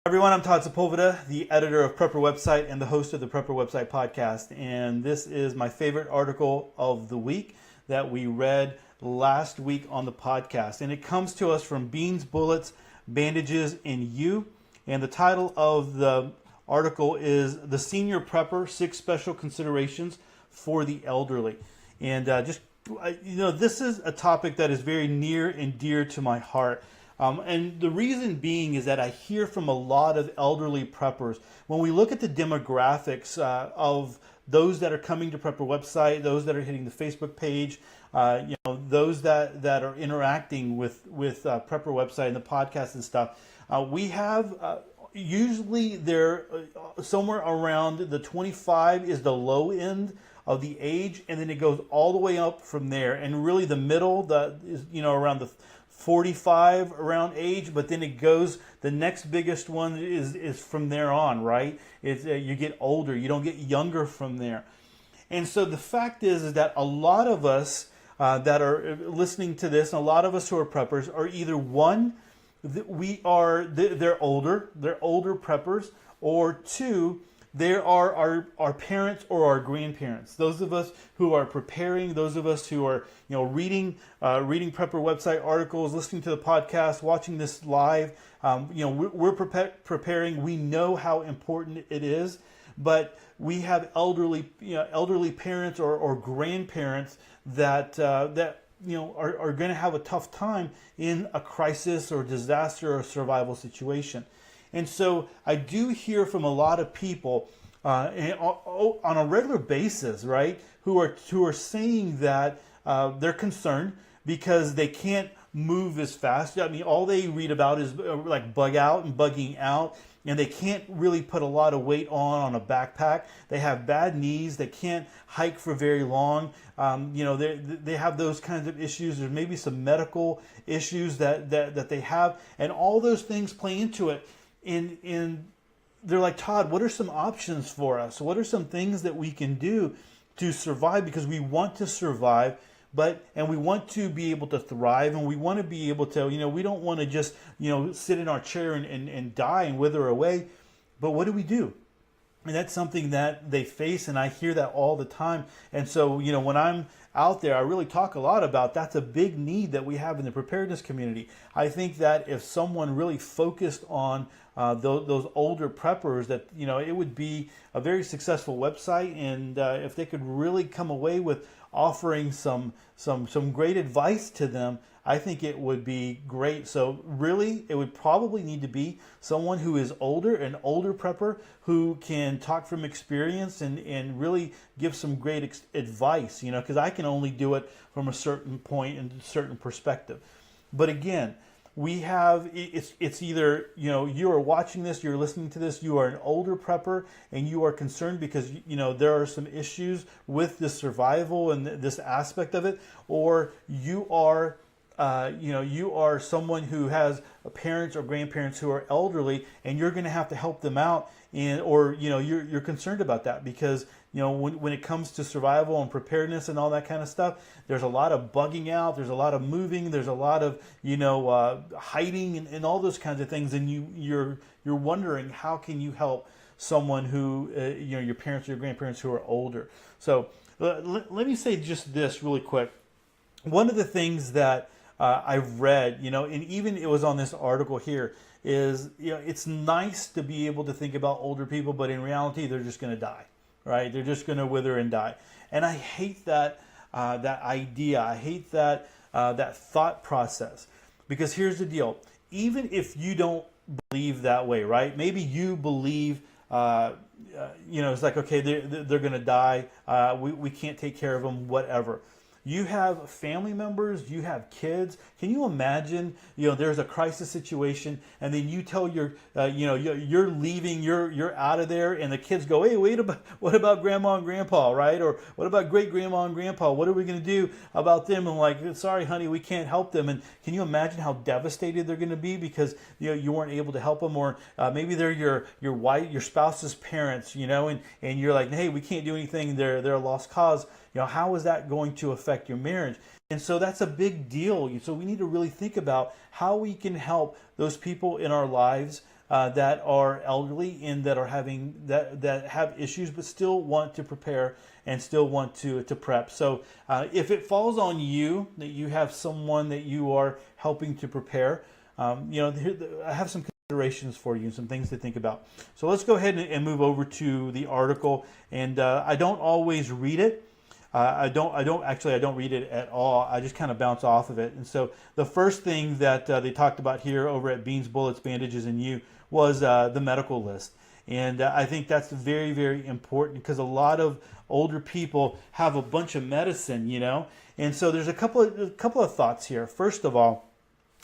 Everyone, I'm Todd Sepulveda, the editor of Prepper Website and the host of the Prepper Website podcast. And this is my favorite article of the week that we read last week on the podcast. And it comes to us from Beans, Bullets, Bandages, and You. And the title of the article is The Senior Prepper, 6 Special Considerations for the Elderly. And this is a topic that is very near and dear to my heart. And the reason being is that I hear from a lot of elderly preppers. When we look at the demographics of those that are coming to Prepper Website, those that are hitting the Facebook page, those that are interacting with Prepper Website and the podcast and stuff, we have usually they're somewhere around the 25 is the low end of the age, and then it goes all the way up from there. And really, the middle that is around the 45 around age, but then it goes, the next biggest one is from there on, right? It's you get older, you don't get younger from there. And so the fact is that a lot of us that are listening to this, and a lot of us who are preppers, are either one, they're older preppers, or two, there are our parents or our grandparents. Those of us who are preparing, those of us who are reading Prepper Website articles, listening to the podcast, watching this live. We're preparing. We know how important it is, but we have elderly parents or grandparents that are going to have a tough time in a crisis or disaster or survival situation. And so I do hear from a lot of people on a regular basis, right, who are saying that they're concerned because they can't move as fast. I mean, all they read about is like bug out and bugging out, and they can't really put a lot of weight on a backpack. They have bad knees. They can't hike for very long. They have those kinds of issues. There's maybe some medical issues that they have, and all those things play into it. And they're like, Todd, what are some options for us? What are some things that we can do to survive? Because we want to survive, and we want to be able to thrive, and we want to be able to, we don't want to just, sit in our chair and die and wither away. But what do we do? And that's something that they face, and I hear that all the time. And so, when I'm out there, I really talk a lot about that's a big need that we have in the preparedness community. I think that if someone really focused on those older preppers, that it would be a very successful website, and if they could really come away with offering some great advice to them, I think it would be great. So really, it would probably need to be someone who is older, an older prepper, who can talk from experience and really give some great advice, because I can only do it from a certain point and a certain perspective. But again, we have, it's either, you are watching this, you're listening to this, you are an older prepper and you are concerned because, there are some issues with the survival and this aspect of it, or you are you are someone who has parents or grandparents who are elderly, and you're going to have to help them out, or you're concerned about that because when it comes to survival and preparedness and all that kind of stuff, there's a lot of bugging out, there's a lot of moving, there's a lot of hiding and all those kinds of things, and you're wondering how can you help someone who your parents or your grandparents who are older. So let me say just this really quick. One of the things that I've read, and even it was on this article here, is it's nice to be able to think about older people, but in reality, they're just going to die, right? They're just going to wither and die, and I hate that idea. I hate that thought process, because here's the deal: even if you don't believe that way, right? Maybe you believe. It's like, okay, they're going to die. We can't take care of them, whatever. You have family members, you have kids. Can you imagine, there's a crisis situation, and then you tell you're leaving, you're out of there, and the kids go, hey, what about grandma and grandpa, right? Or what about great grandma and grandpa? What are we going to do about them? And like, sorry, honey, we can't help them. And can you imagine how devastated they're going to be because you weren't able to help them, or maybe they're your wife, your spouse's parents, and you're like, hey, we can't do anything. They're a lost cause. How is that going to affect your marriage? And so that's a big deal. So we need to really think about how we can help those people in our lives that are elderly and that are having that have issues, but still want to prepare and still want to prep. So if it falls on you that you have someone that you are helping to prepare, I have some considerations for you and some things to think about. So let's go ahead and move over to the article. And I don't always read it. I don't read it at all. I just kind of bounce off of it. And so the first thing that they talked about here over at Beans, Bullets, Bandages, and You was the medical list. And I think that's very, very important because a lot of older people have a bunch of medicine, And so there's a couple of thoughts here. First of all,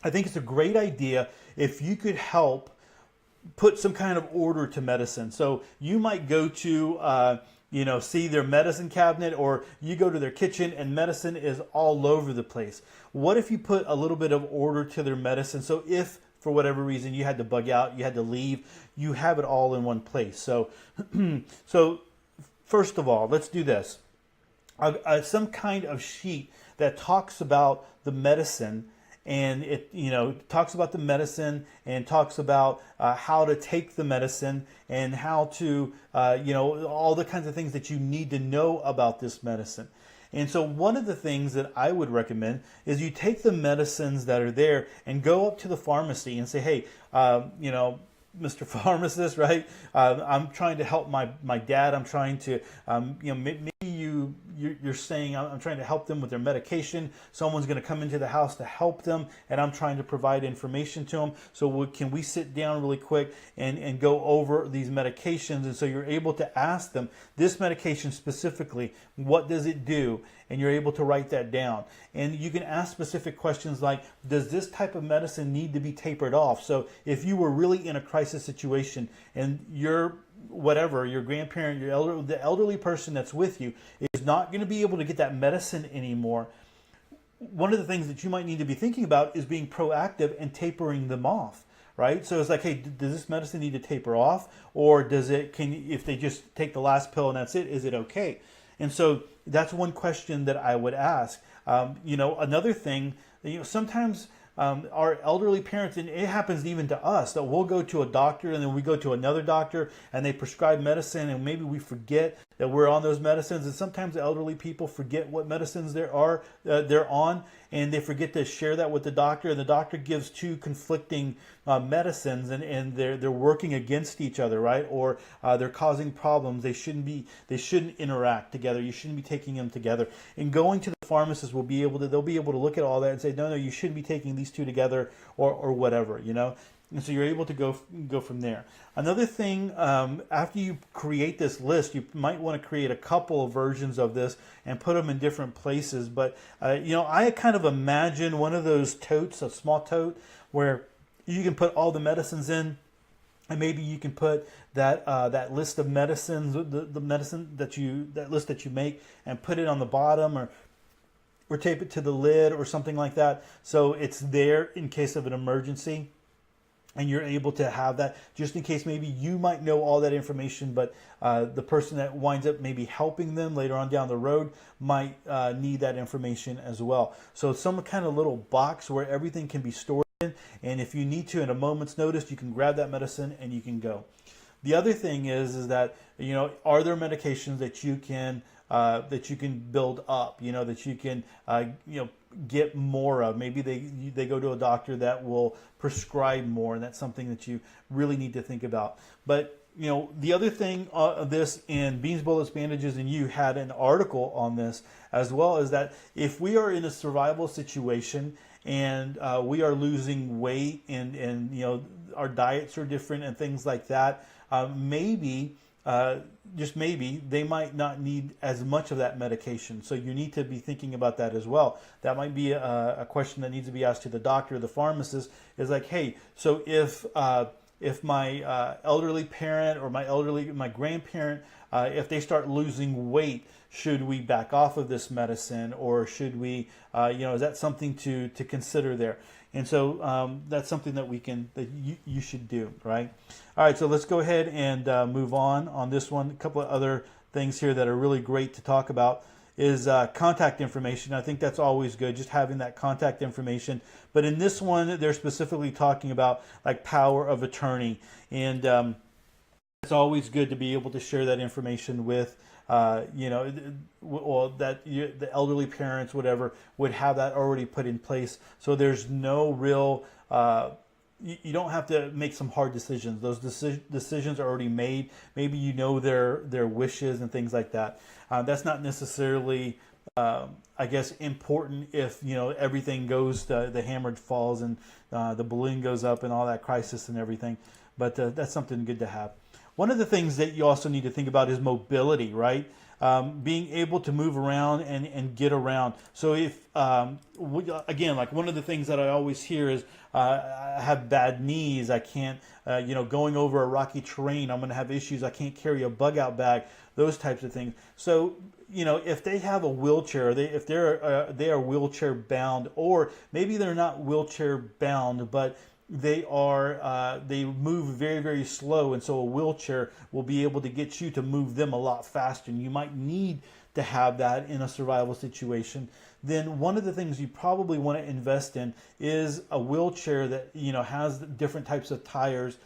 I think it's a great idea if you could help put some kind of order to medicine. So you might go to see their medicine cabinet, or you go to their kitchen and medicine is all over the place. What if you put a little bit of order to their medicine? So if for whatever reason you had to bug out, you had to leave, you have it all in one place. So, so first of all, let's do this. Some kind of sheet that talks about the medicine, and it talks about the medicine and talks about how to take the medicine and how to all the kinds of things that you need to know about this medicine. And so one of the things that I would recommend is you take the medicines that are there and go up to the pharmacy and say, hey, Mr. Pharmacist, right? I'm trying to help my dad. I'm trying to, maybe you're saying I'm trying to help them with their medication. Someone's going to come into the house to help them, and I'm trying to provide information to them. So can we sit down really quick and go over these medications? And so you're able to ask them, this medication specifically, what does it do? And you're able to write that down. And you can ask specific questions like, does this type of medicine need to be tapered off? So if you were really in a crisis situation and your grandparent, the elderly person that's with you is not going to be able to get that medicine anymore, one of the things that you might need to be thinking about is being proactive and tapering them off. Right? So it's like, hey, does this medicine need to taper off? Or if they just take the last pill and that's it, is it okay? And so that's one question that I would ask. Another thing, sometimes our elderly parents, and it happens even to us, that we'll go to a doctor and then we go to another doctor and they prescribe medicine and maybe we forget that we're on those medicines. And sometimes elderly people forget what medicines they're on, and they forget to share that with the doctor, and the doctor gives two conflicting medicines, and they're working against each other, right? Or they're causing problems. They shouldn't interact together. You shouldn't be taking them together. And going to the pharmacist they'll be able to look at all that and say, no, you shouldn't be taking these two together, or whatever, And so you're able to go from there. Another thing, after you create this list, you might want to create a couple of versions of this and put them in different places. But, I kind of imagine one of those totes, a small tote, where you can put all the medicines in. And maybe you can put that list of medicines, the medicine that list that you make, and put it on the bottom, or tape it to the lid or something like that. So it's there in case of an emergency. And you're able to have that just in case maybe you might know all that information, but the person that winds up maybe helping them later on down the road might need that information as well. So some kind of little box where everything can be stored in, and if you need to, in a moment's notice, you can grab that medicine and you can go. The other thing is that, are there medications that you can build up, that you can, get more of. Maybe they go to a doctor that will prescribe more, and that's something that you really need to think about. But the other thing of this, in Beans, Bullets, Bandages, and You had an article on this as well, is that if we are in a survival situation and we are losing weight and our diets are different and things like that, just maybe, they might not need as much of that medication. So you need to be thinking about that as well. That might be a question that needs to be asked to the doctor or the pharmacist, is like, hey, so if my elderly parent or my grandparent, if they start losing weight, should we back off of this medicine, or should we, is that something to consider there? And so that's something that you should do, right? All right, so let's go ahead and move on this one. A couple of other things here that are really great to talk about is contact information. I think that's always good, just having that contact information. But in this one, they're specifically talking about like power of attorney, and it's always good to be able to share that information with, or the elderly parents, whatever, would have that already put in place. So there's no real, you don't have to make some hard decisions. Those decisions are already made. Maybe you know their wishes and things like that. That's not necessarily, I guess, important if everything goes, the hammer falls and the balloon goes up and all that crisis and everything. But that's something good to have. One of the things that you also need to think about is mobility, right? Being able to move around and get around. So if, again, like one of the things that I always hear is, I have bad knees, I can't, going over a rocky terrain, I'm going to have issues, I can't carry a bug out bag, those types of things. So, if they have a wheelchair, if they are wheelchair bound, or maybe they're not wheelchair bound, but they move very, very slow, and so a wheelchair will be able to get you to move them a lot faster, and you might need to have that in a survival situation. Then one of the things you probably want to invest in is a wheelchair that has different types of tires,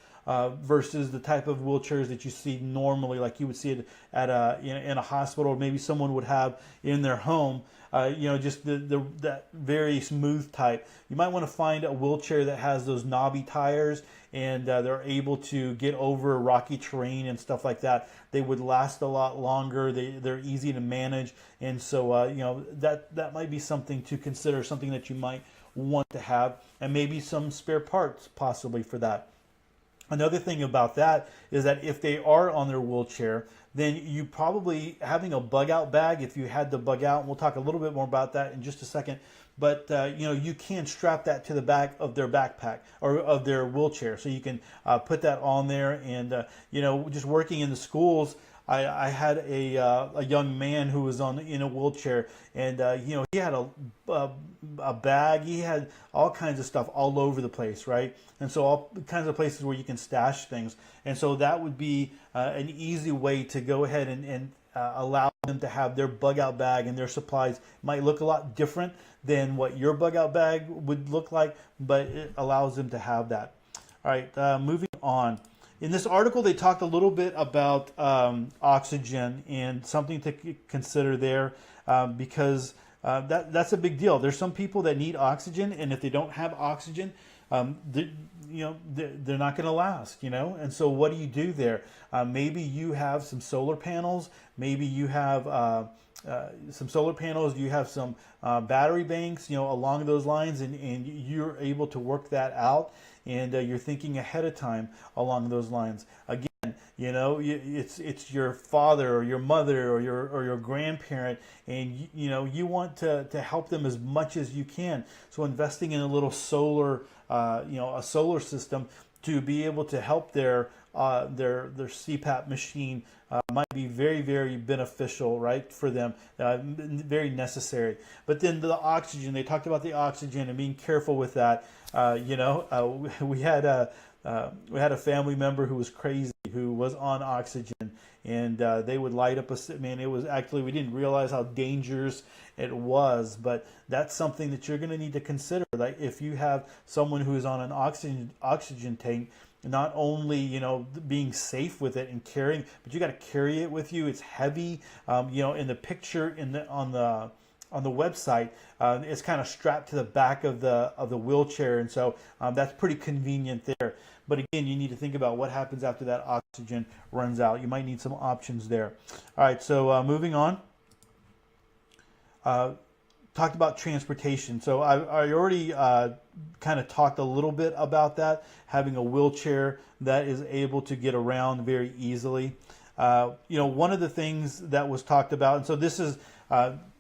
versus the type of wheelchairs that you see normally, like you would see it at in a hospital, or maybe someone would have in their home. Just that very smooth type. You might want to find a wheelchair that has those knobby tires, and they're able to get over rocky terrain and stuff like that. They would last a lot longer. They're easy to manage, and so that might be something to consider, something that you might want to have, and maybe some spare parts possibly for that. Another thing about that is that if they are on their wheelchair, then you probably having a bug out bag, if you had the bug out, and we'll talk a little bit more about that in just a second, but you can strap that to the back of their backpack or of their wheelchair, so you can put that on there. And just working in the schools, I had a young man who was in a wheelchair, and he had a bag. He had all kinds of stuff all over the place, right? And so all kinds of places where you can stash things. And so that would be an easy way to go ahead and allow them to have their bug out bag and their supplies. It might look a lot different than what your bug out bag would look like, but it allows them to have that. All right, moving on. In this article, they talked a little bit about oxygen and something to consider there, because that's a big deal. There's some people that need oxygen, and if they don't have oxygen, they're not going to last, And so what do you do there? Maybe you have some solar panels. Maybe you have some solar panels. You have some battery banks, along those lines, and you're able to work that out. And you're thinking ahead of time along those lines. Again, it's your father or your mother or your grandparent, and you want to help them as much as you can. So investing in a little solar, a solar system to be able to help their CPAP machine might be very, very beneficial, right, for them, very necessary. But then the oxygen, they talked about the oxygen and being careful with that. We had a family member who was crazy, who was on oxygen, and they would light up it was actually, we didn't realize how dangerous it was, but that's something that you're going to need to consider. Like if you have someone who is on an oxygen tank, not only being safe with it and carrying, but you got to carry it with you. It's heavy. In the picture on the website, it's kind of strapped to the back of the wheelchair, and so that's pretty convenient there. But again, you need to think about what happens after that oxygen runs out. You might need some options there. All right, so moving on. Talked about transportation. So I already kind of talked a little bit about that, having a wheelchair that is able to get around very easily. One of the things that was talked about, and so this is,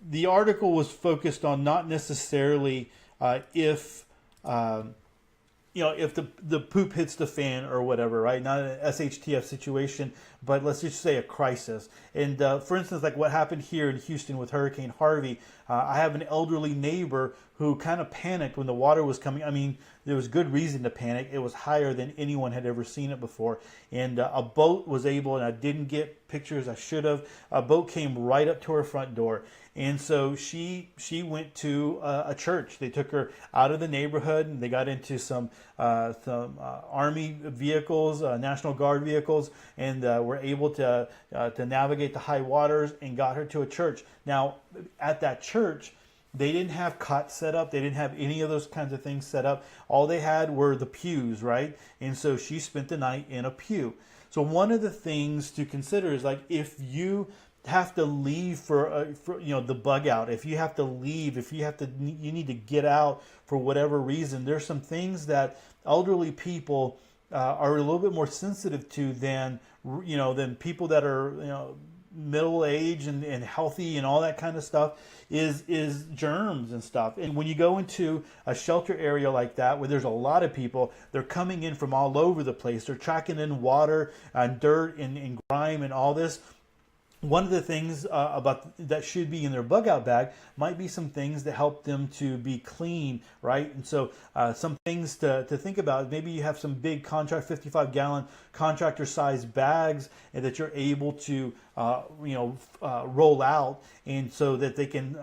the article was focused on not necessarily if the poop hits the fan or whatever, right? Not an SHTF situation, but let's just say a crisis. And for instance, like what happened here in Houston with Hurricane Harvey, I have an elderly neighbor who kind of panicked when the water was coming. I mean, there was good reason to panic. It was higher than anyone had ever seen it before. And a boat was able, and I didn't get pictures, I should have. A boat came right up to her front door. And so she went to a church. They took her out of the neighborhood, and they got into some Army vehicles, National Guard vehicles, and were able to navigate the high waters and got her to a church. Now, at that church, they didn't have cots set up. They didn't have any of those kinds of things set up. All they had were the pews, right? And so she spent the night in a pew. So one of the things to consider is, like, if you have to leave for the bug out, if you have to leave, if you need to get out for whatever reason, there's some things that elderly people are a little bit more sensitive to than people that are middle age and healthy and all that kind of stuff, is germs and stuff. And when you go into a shelter area like that where there's a lot of people, they're coming in from all over the place. They're tracking in water and dirt and grime and all this. One of the things about that should be in their bug out bag might be some things that help them to be clean, right? And so some things to think about. Maybe you have some big 55-gallon contractor size bags and that you're able to roll out, and so that they can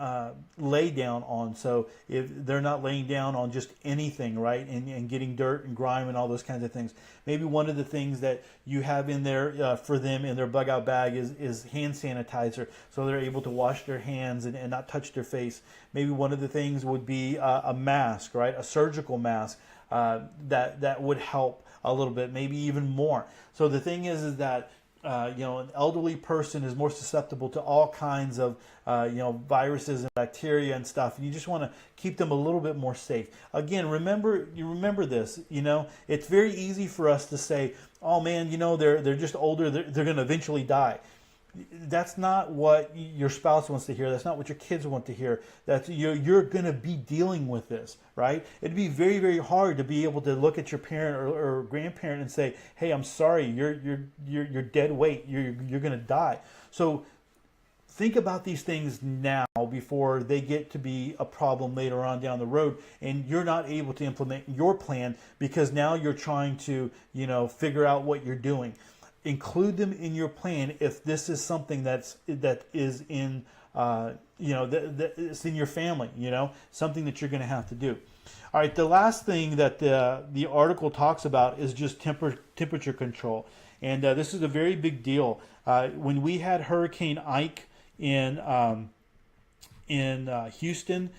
lay down on. So if they're not laying down on just anything, right, and getting dirt and grime and all those kinds of things. Maybe one of the things that you have in there for them in their bug out bag is hand sanitizer, so they're able to wash their hands and not touch their face. Maybe one of the things would be a mask, right, a surgical mask that would help a little bit, maybe even more. So the thing is that an elderly person is more susceptible to all kinds of viruses and bacteria and stuff, and you just want to keep them a little bit more safe. Again, remember this. It's very easy for us to say, "Oh man, they're just older. They're going to eventually die." That's not what your spouse wants to hear. That's not what your kids want to hear. That you're going to be dealing with this, right? It'd be very, very hard to be able to look at your parent or grandparent and say, "Hey, I'm sorry, you're dead weight. You're going to die." So think about these things now before they get to be a problem later on down the road, and you're not able to implement your plan because now you're trying to figure out what you're doing. Include them in your plan if this is something that is in it's in your family, something that you're going to have to do. All right, the last thing that the article talks about is just temperature control, and this is a very big deal. When we had Hurricane Ike in Houston,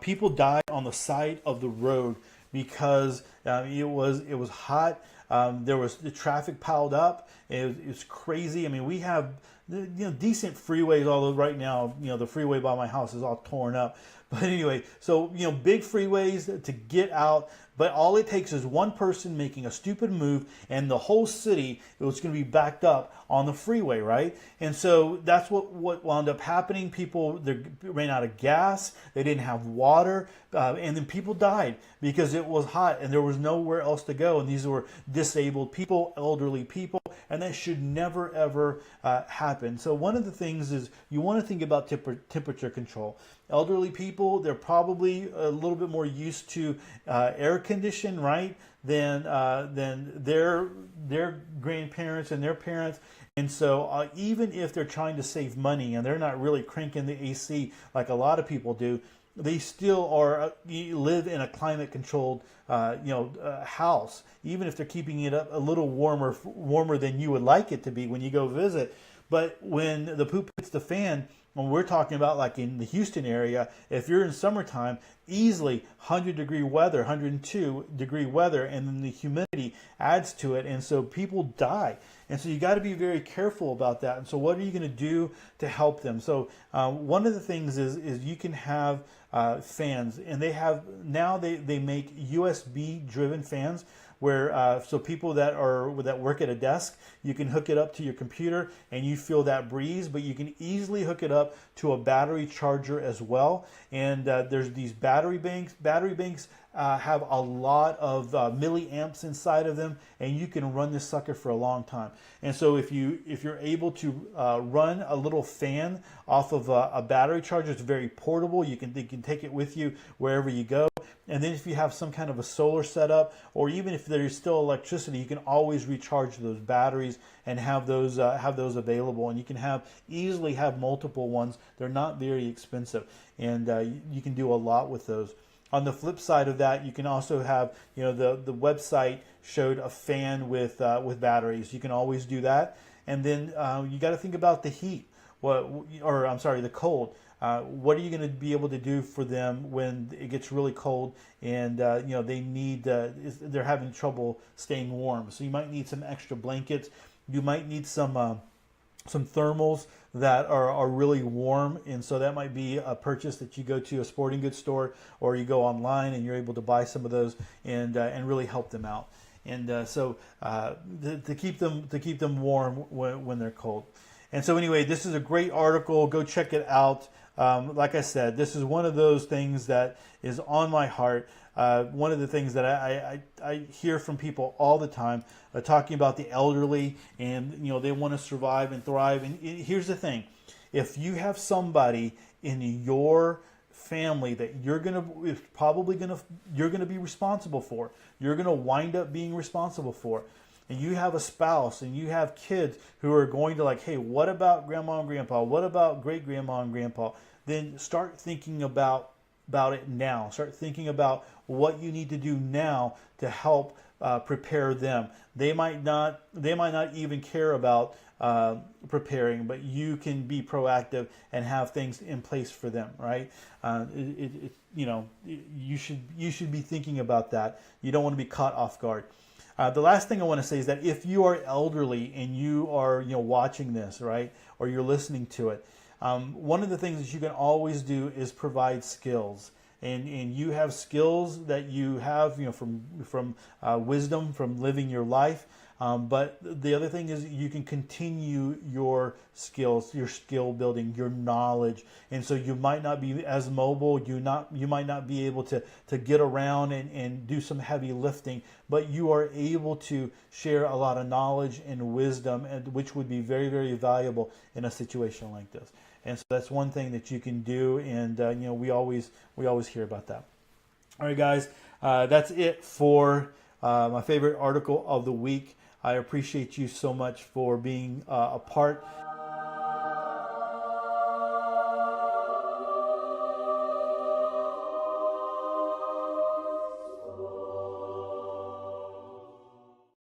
people died on the side of the road because it was hot. There was the traffic piled up. It was crazy. I mean, we have decent freeways, although right now the freeway by my house is all torn up. But anyway, so big freeways to get out. But all it takes is one person making a stupid move, and the whole city was going to be backed up on the freeway, right? And so that's what wound up happening. People, they ran out of gas, they didn't have water, and then people died because it was hot and there was nowhere else to go. And these were disabled people, elderly people, and that should never, ever happen. So one of the things is you want to think about temperature control. Elderly people, they're probably a little bit more used to air condition, right, than their grandparents and their parents. And so even if they're trying to save money and they're not really cranking the AC like a lot of people do, they still live in a climate-controlled house, even if they're keeping it up a little warmer than you would like it to be when you go visit. But when the poop hits the fan, when we're talking about like in the Houston area, if you're in summertime, easily 100-degree weather, 102-degree weather, and then the humidity adds to it, and so people die. And so you got to be very careful about that. And so what are you going to do to help them? So one of the things is you can have fans, and they make USB-driven fans. where so people that work at a desk, you can hook it up to your computer and you feel that breeze, but you can easily hook it up to a battery charger as well. And there's these battery banks. Battery banks have a lot of milliamps inside of them, and you can run this sucker for a long time. And so if you're able to run a little fan off of a battery charger, it's very portable. You can take it with you wherever you go. And then if you have some kind of a solar setup, or even if there's still electricity, you can always recharge those batteries and have those available. And you can easily have multiple ones. They're not very expensive, and you can do a lot with those. On the flip side of that, you can also have, the website showed a fan with batteries. You can always do that. And then you got to think about the heat, the cold. What are you going to be able to do for them when it gets really cold and they need they're having trouble staying warm? So you might need some extra blankets. You might need some thermals that are really warm, and so that might be a purchase that you go to a sporting goods store, or you go online and you're able to buy some of those and really help them out. And to keep them warm when they're cold. And so anyway, this is a great article. Go check it out. Like I said, this is one of those things that is on my heart. One of the things that I hear from people all the time talking about the elderly, and they want to survive and thrive. And here's the thing: if you have somebody in your family that you're gonna be responsible for, you're gonna wind up being responsible for, and you have a spouse and you have kids who are going to hey, what about grandma and grandpa? What about great grandma and grandpa? Then start thinking about it now. Start thinking about what you need to do now to help prepare them. They might not even care about preparing, but you can be proactive and have things in place for them, right? You should be thinking about that. You don't want to be caught off guard. The last thing I want to say is that if you are elderly and you are watching this, right, or you're listening to it, one of the things that you can always do is provide skills. And you have skills that you have from wisdom, from living your life. But the other thing is you can continue your skills, your skill building, your knowledge. And so you might not be as mobile, you might not be able to get around and do some heavy lifting, but you are able to share a lot of knowledge and wisdom, and which would be very, very valuable in a situation like this. And so that's one thing that you can do, and we always hear about that. All right, guys, that's it for my favorite article of the week. I appreciate you so much for being a part